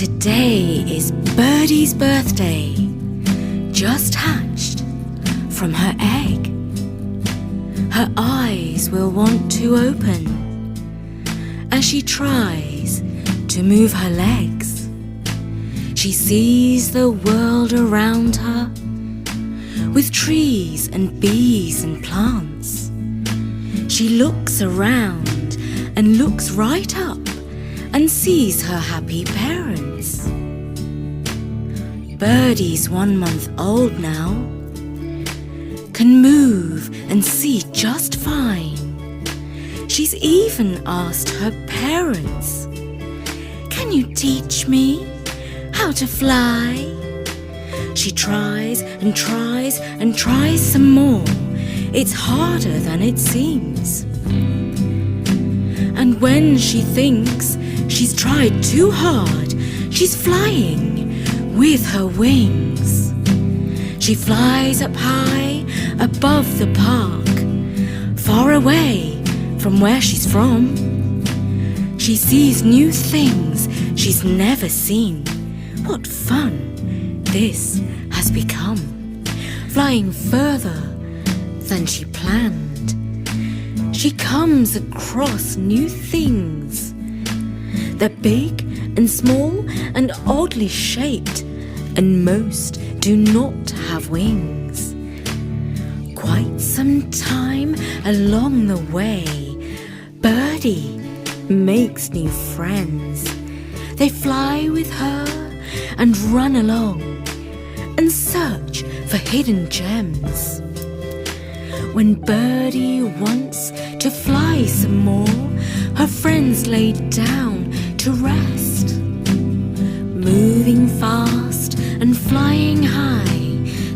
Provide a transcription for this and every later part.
Today is Birdie's birthday, just hatched from her egg. Her eyes will want to open as she tries to move her legs. She sees the world around her with trees and bees and plants. She looks around and looks right up and sees her happy parents. Birdie's 1 month old now, can move and see just fine. She's even asked her parents, "Can you teach me how to fly?" She tries and tries and tries some more. It's harder than it seems. And when she thinks she's tried too hard, she's flying with her wings. She flies up high above the park, far away from where she's from. She sees new things she's never seen. What fun this has become, flying further than she planned. She comes across new things. They're big and small and oddly shaped, and most do not have wings. Quite some time along the way, Birdie makes new friends. They fly with her and run along and search for hidden gems. When Birdie wants to fly some more, her friends lay down to rest. Moving fast and flying high,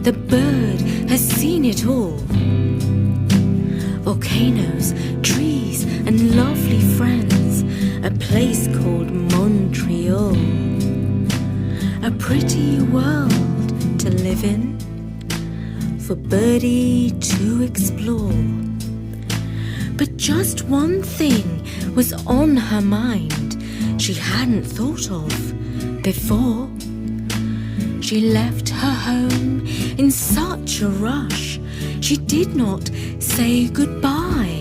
the bird has seen it all. Volcanoes, trees and lovely friends, a place called Montreal. A pretty world to live in, for Birdie to explore. But just one thing was on her mind she hadn't thought of before. She left her home in such a rush, she did not say goodbye.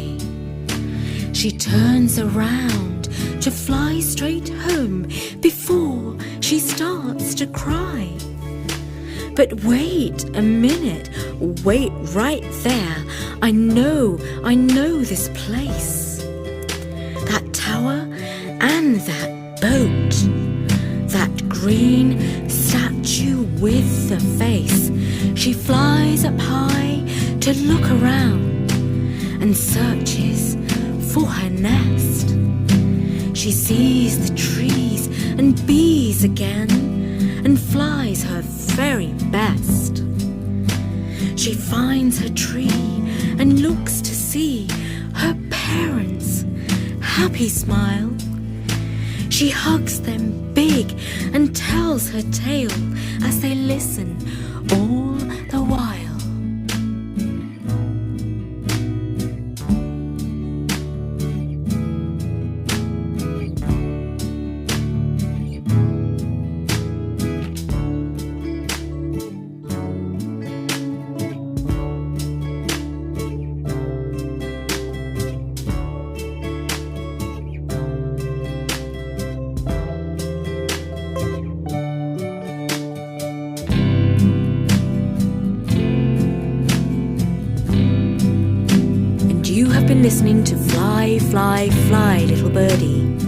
She turns around to fly straight home before she starts to cry. But wait a minute, wait right there. I know this place. That tower and that boat. That green statue with the face. She flies up high to look around and searches for her nest. She sees the trees and bees again and flies her very best. She finds her tree and looks to see her parents' happy smile. She hugs them big and tells her tale as they listen all the while. You have been listening to Fly, Fly, Fly, Little Birdie.